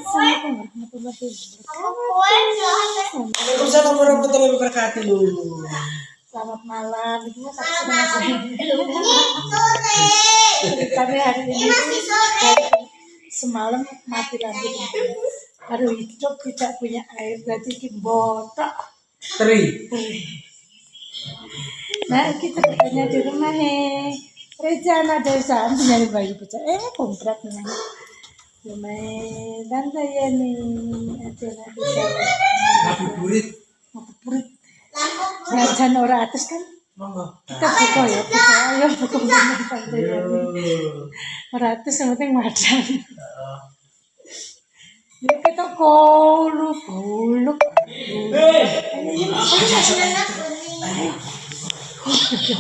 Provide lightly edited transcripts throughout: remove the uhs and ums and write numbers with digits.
Waalaikumsalam warahmatullahi wabarakatuh. Selamat malam. Ini kami hari ini semalam mati lampu. Aduh, hidup tidak punya air, berarti kita botak. Teri. Nah, kita bertanya di rumah Reja ada usaha nyari bayi bocah. Komprat nih. Lumayan tante ya nih. Ada bisa. Ngabuburit. Rajan ora atas kan? Kita buka ya, buka ayo buka tante ya. Ora atas yang penting madan. Ya kita koluk.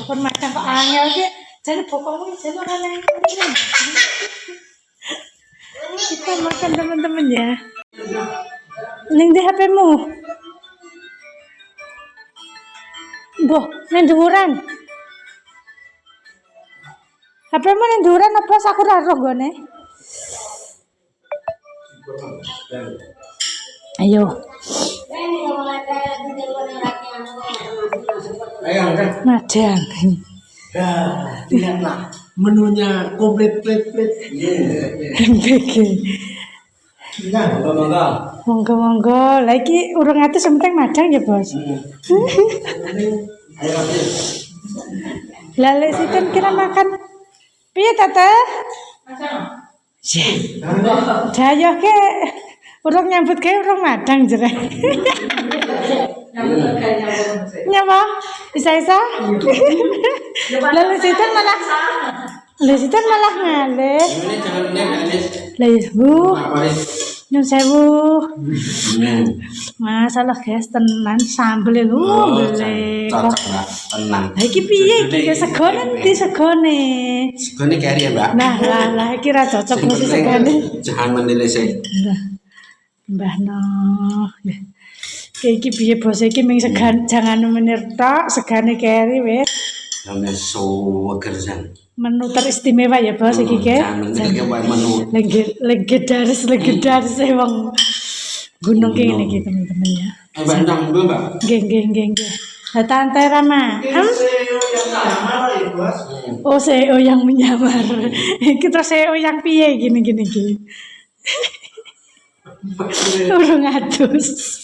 Kon macan kok angel ki. Jane pokoknya jane ora nang. Kita makan teman-teman ya. Ning di HP-mu. Boh, nang dhuwuran. HP-mu nang dhuwuran apa aku ora roh gone? Ayo. Ayo angkat. Madang. Ya, lihatlah menunya komplit. MBG. Nah, Monggo. Lah iki urung atus penting madang ya, Bos. Ayo ambil. Lah lek situ kira makan piye, Tata? Ya. Daya ke urung nyambut gawe urung madang jere. Nyapa? Isa. Lalu situ malah ngalih. Ini jangan nangis. Lah Bu. Apa nih? Nyun sewu. Masalah guys tenan sambel lho beli. Cocok Mbak, tenang. Lah iki piye iki segone ndi segone? Segone kari ya Mbak. Lah iki ra cocok mesti segone. Jangan menilai saya. Mbah no. Iki piye bos iki ming segan jangan menir tok segane keri wis. Sampe suwegersan. Menu teristimewa ya bos iki ke. Menu. Legendaris wong gunung ki ngene iki teman-teman ya. Mbak ndang dulu Mbak. Nggih. Lah Tante Rama. Oh CEO yang menyamar. Iki terus CEO yang piye gini. Urung atus.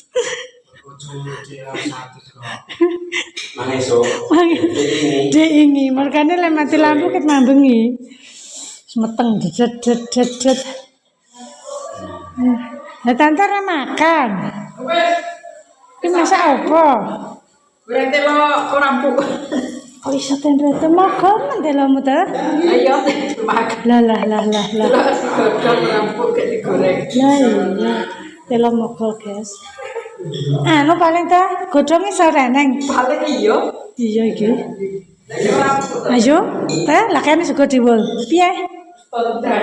Ini makanya lek mati lampu ket mambengi. Semeteng dedet. Lah Tante ra makan. Iki masak apa? Goreng telo rampuk. Kok iso tendre temoga mendelomu ta? Ayo makan. Lah. Godhong rampuk gak digoreng. Lah iya. Telo mogol, guys. Anu paling ta godhong iso reneng. Paling iya. Iya iki. Ayo rampuk. Ayo, ta lah kene sego diwul. Piye?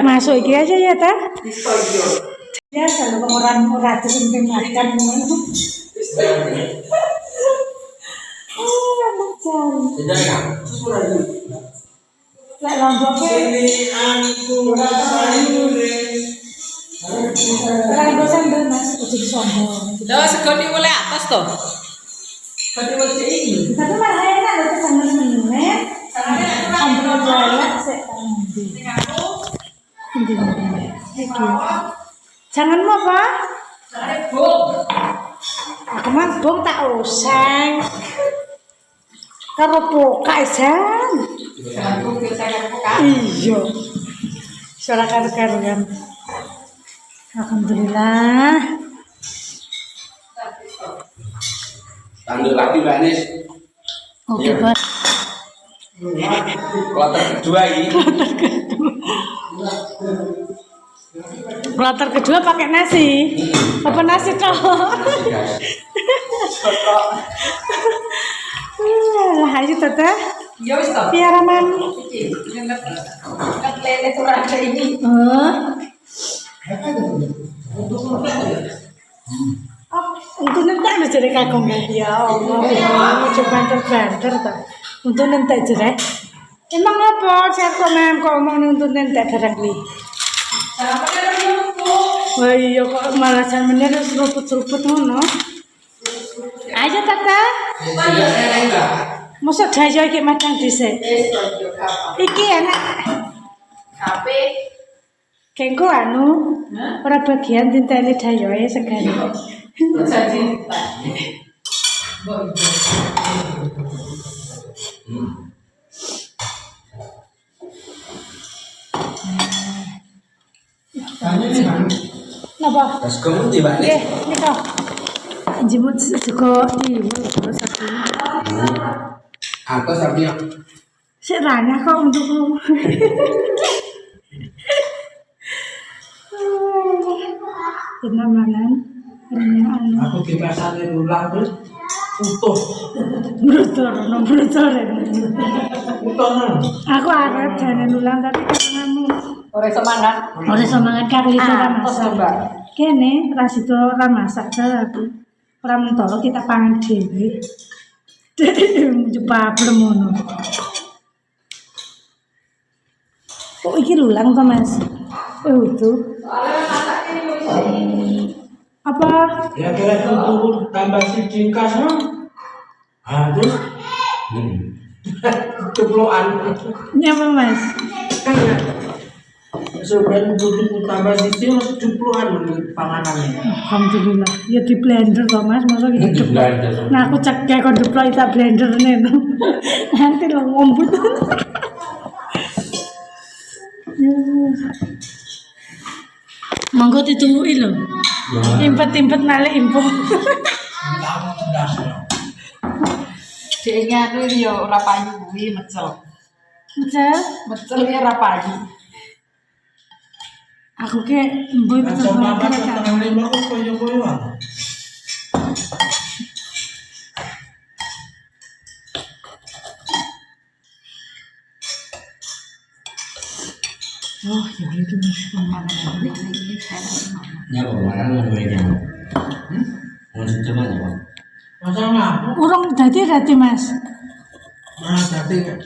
Masuk iki aja ya, ta? Iso Ya, kalau orang ora disenting makan ngono. Macam. Tidak ya? Lek lombok Ini aku rasayure. ora bosan ben Mas, kudu sombong. Lah sego diwele atas to. Sego diwele iki. Tapi malah enak lho kesangan meneh. Ambil lelek sik endi. Iki. Janganmu apa? Bung. Aku mah bong tak usang. Karo pokak jan. Bung saya buka. Iya. Suara karo-karuan. Alhamdulillah. Tanduk lagi Mbak Nis. Oke, Bos. Kloter kedua ini. Kloter kedua pakai nasi. Apa nasi toh? Lah ayo Tata. Ya wis to. Biar aman. Iki nek lele ora ada ini. Untuk nentak lo jadi kagum ya Allah. Coba banter ta. Untuk nentak jadi. Emang apa? Saya komen ngomong untuk nentak barang li. Sampai ada Wah iya kok malah sampeyan wis seruput-seruput ngono. Ayo Tata. Sudah saya enggak. Mosok dayo iki matang dhisik. Iki enak. Tapi Kengko anu, ora bagian tinteni dayoe segane. jadi Napa? Terus kamu di mana? Nggih, nika. Jemut juga iki terus aku. Aku sampai Sik ranya kok untukku. Tenamanan, ranya anu. Aku di pasar ulang terus utuh. Brutor, no brutor. Utuh nang. Aku arep jane ulang tapi karengamu. ora semangat. Ora semangat karo iso ra Terus masak. Mbak. Kene rasito ora masak aku. Ora mentolo kita pangan dhewe. Jepap lemono. Kok iki lulang to, Mas? Itu. Apa? Ya kira utuh tambah si jingkas no. Ah terus ceplokan. Nyapa, Mas? Sebenarnya butuh tambah sisi masuk ceplokan panganannya. Alhamdulillah. Ya di blender to, Mas. Masa iki di diceplok. blender. Nah, aku cek kayak kon diplok tak blender nih. Nanti lo ngombut. Monggo ditungguin lho. Impet-impet malih info. Kamu sudah Deknya tuh yo ora payu kuwi mecel. Mecel, Mecel ya ora payu. aku ke mbok Macam betul apa kira setengah lima kok koyo-koyoan. Oh, ya itu pemanan. Ya kemana lu duitnya? Mau coba apa? Masa ngapa? Urung dadi Mas. Nah, jadi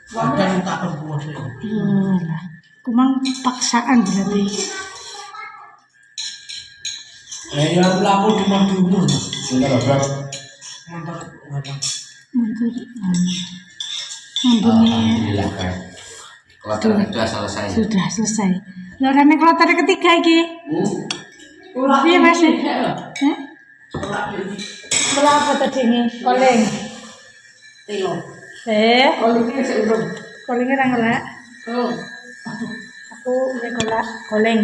akan tak kebuat ya. Lah, kumang paksaan berarti. Yang laku cuma dulu. Sudah berapa? Mantap. Mundur. Mumpuni Alhamdulillah kan. Kloter kedua selesai. sudah selesai. Lah rene kloter ketiga iki. Piye Mas? Hah? Berapa tadi ini? Koleng. Telo. Kolengnya sik urung. kolengnya ra ngelak. Oh. Aku ya kolak koleng.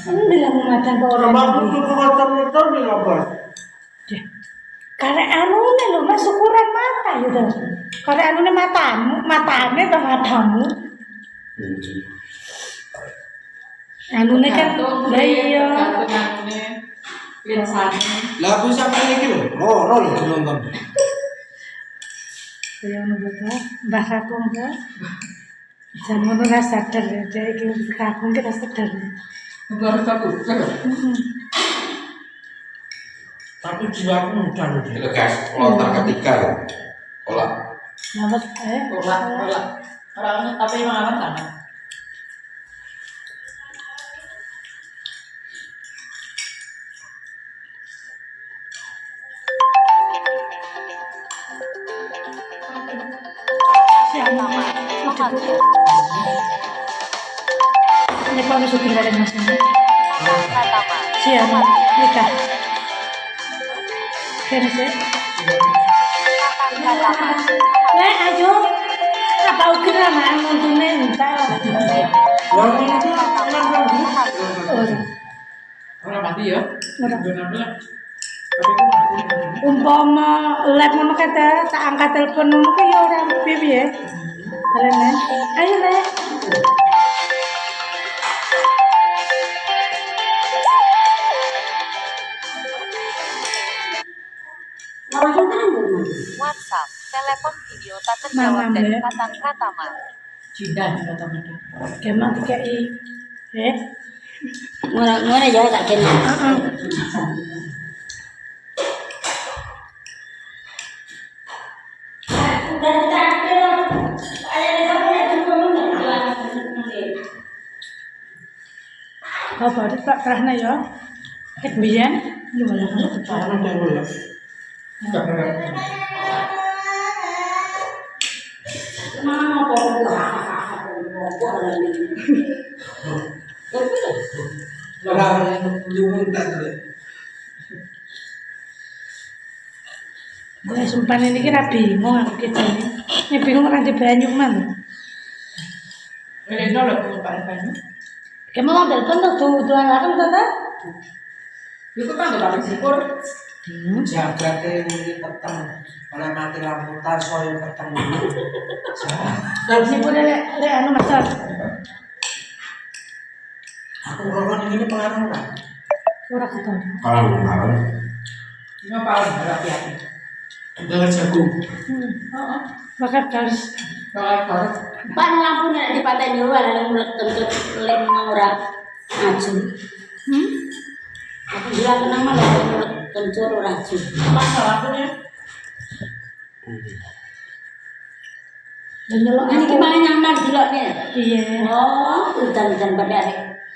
Bilang macam orang. Abang tuh motor-motor di apa? Karena anu nih lo mas ukuran mata gitu. Karena anu nih matanya atau matamu. Anu nih kan, iya. Lagu siapa ini lho? Oh, roll nonton. Iya anu betul. Mbah kakung ke. Jangan ora sadar ya, dia iki kakung kita sadar. Baru satu. Tapi jiwaku mudah loh. Itu guys, kloter ketiga ya. Kolak. Nama Olah. Orang tapi emang aman kan? Ini kalau syukur bareng mas ini. Siapa? Nikah. Kena sih. Ayo. Apa ukir lah untungnya minta. Orang mati ya? Umpama lek ngono kata tak angkat telepon ngono ki ya ora piye. Kalian ayo Lek. WhatsApp, telepon video tak Mama, terjawab dari Mbak. kata-kata ma. Jidan kata-kata. Kemang dikai. Ngora jauh tak kena. Heeh. Dari tadi, ayah kamu yang Apa tak terahna ya? Ket biyen gimana kan? Cara dulu ya. Mama kok Orang jumung tak ada. Gue sumpah ini kira bingung aku kita ini. Ini bingung orang di banyu mana? Ini nolak pengumpahan banyu. Kamu mau telepon tuh tuan akan tata? Itu kan udah syukur. Jaga ini peteng. Oleh mati lampu tasoy peteng. Dari sini pun ada anu masak. Aku ngerokok ini pengaruh kan? Kurang ketemu. Kalau kemarin Ini paling hati-hati. Dengan jagung. Makan garis. Kalau pan lampunya di pantai Jawa ada mulut kentut lem orang aju. Aku bilang kenang malah mulut kentut orang aju. masalah punya. Dan nyelok Ini aku. gimana nyaman diloknya? Iya. Oh, hujan-hujan pada hari.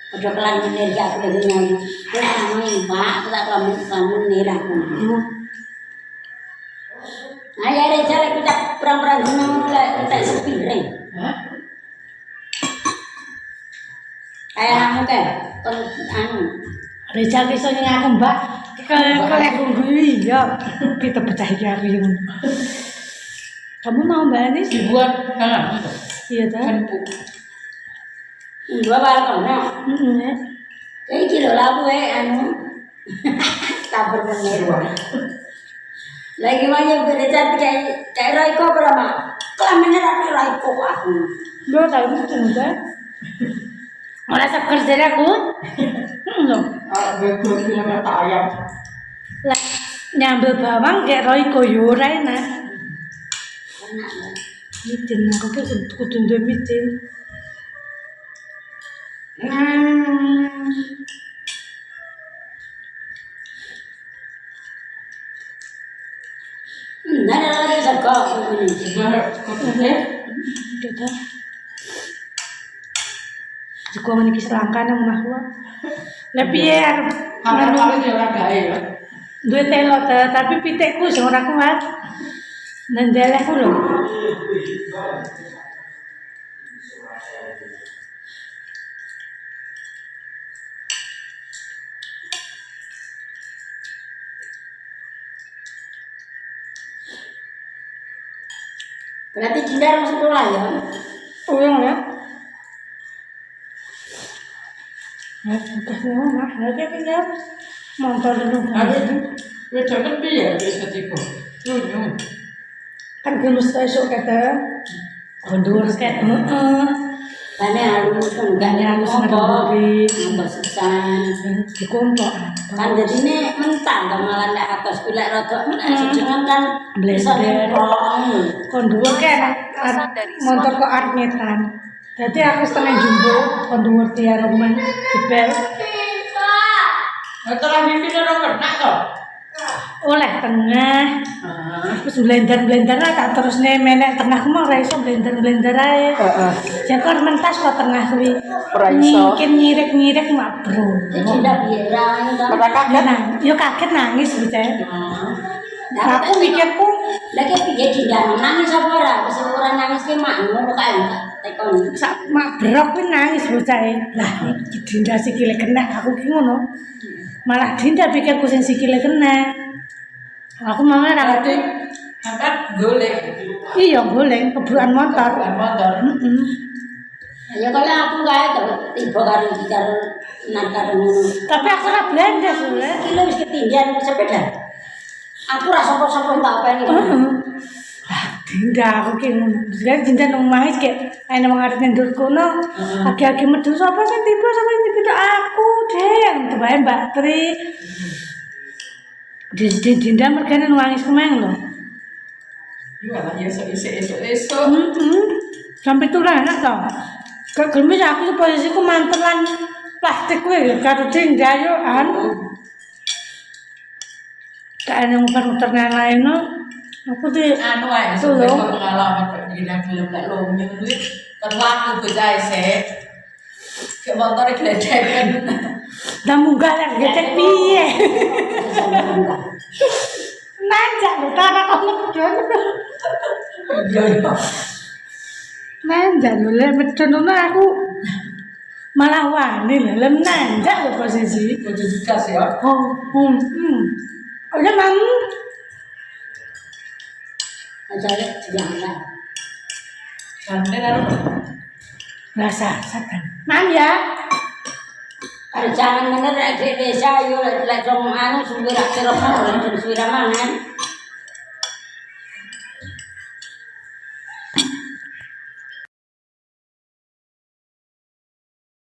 Udah kelan energi aku lagi nyanyi. Terus nangis pak, kita kelamin nira. Nah ya ada cara kita perang-perang senang kita sepi ring. Kayak kamu kan, anu. Rizal bisa nyengakem mbak. Kalau gue ya kita pecah jari. Kamu mau mbak Anis? Dibuat kan itu. Iya tak? Empuk. Dua balkon, no. Kayak kilo labu anu. Tabur menir. Lagi banyak berdekat kayak Royko berapa? Kelaminnya tapi Royko aku. Dua tahun itu enggak. Merasa kerja aku? Loh. Gue bilang kata ayam. Lah nyambel bawang kayak Royko yurai nah. Enak lah. Micin aku ke kudu duwe micin. Nah, ada lagi sekok ini. Sebenarnya Kita. Jika meniki selangkah nang omahku. Lah piye arep hal-hal yang ora gawe ya. duwe telo tapi pitikku sing ora kuat. Nendelehku lho. Berarti Dinda harus sekolah ya. Uyang ya. Kasih omah, lagi tinggal motor dulu. Wedok kan piye bisa tiku. Nyun. Kan gelus esuk kata kondur ket heeh. Bane halus kan enggak Bane halus ngompok. ngaduri. Ngompok sesan. Dikompok. Kan jadine mentang kan malah nek atas pilek rada sejengan kan bisa Blender. nyemplung. Kondur kan motor kok arep ngetan. Jadi aku setengah jumbo kondur tiar rumah jebel Setelah bikin orang kena toh. oleh tengah. Terus blender lah tak terus nih menek tengah ku mau ora iso blender ae. Heeh. Kok mentas kok tengah kuwi. Ora iso. Nyirik mak bro. Jadi Dinda biaran kan. Ora kaget. Yo kaget nangis bocah. Nah, Aku mikirku lagi piye Dinda nangis apa ora? Wis ora nangis ki mak ngono kae tak tekon. sak mak brok kuwi nangis bocah. Lah iki Dinda sikile kena aku ki ngono. Malah Dinda pikirku sing sikile kena. Aku mama ra ngerti. Angkat golek. Iya goleng kebruan motor. Motor. Ya kalau aku kae to tiba karo iki karo nang karo ngono. Tapi aku ora blender sule. Kilo wis ketinggian sepeda. Aku ra sapa-sapa tak openi. Lah Dinda aku ki ngono. Terus Dinda nang omah iki ana wong arep ndur kono. Agi-agi medhun sapa sing tiba aku, Deng. Kebae Mbak Tri. Dinda mergane nangis kemeng lho. Iya lah ya esok. Sampai tulang enak tau. Kok gemes aku posisiku mantelan plastik kuwi karo Dinda yo Kayak yang muter-muter lain no. Aku di Anu ae Tulung. pengalaman kok dina gelem lek lomnya kuwi kan laku bocah sik. Kayak motor geledekan. Lah munggah lah gecek piye? Nanjak lho tarak kok medun. Iya iya. Nanjak lho lek medun ngono aku malah wani lho lem nanjak lho posisi. Posisi gas ya. Oh, udah mam. Jadi jangan. Jangan apa? Rasa saban. Mam ya. Jangan bener di desa yo lek anu suwira kira-kira suwira mangan.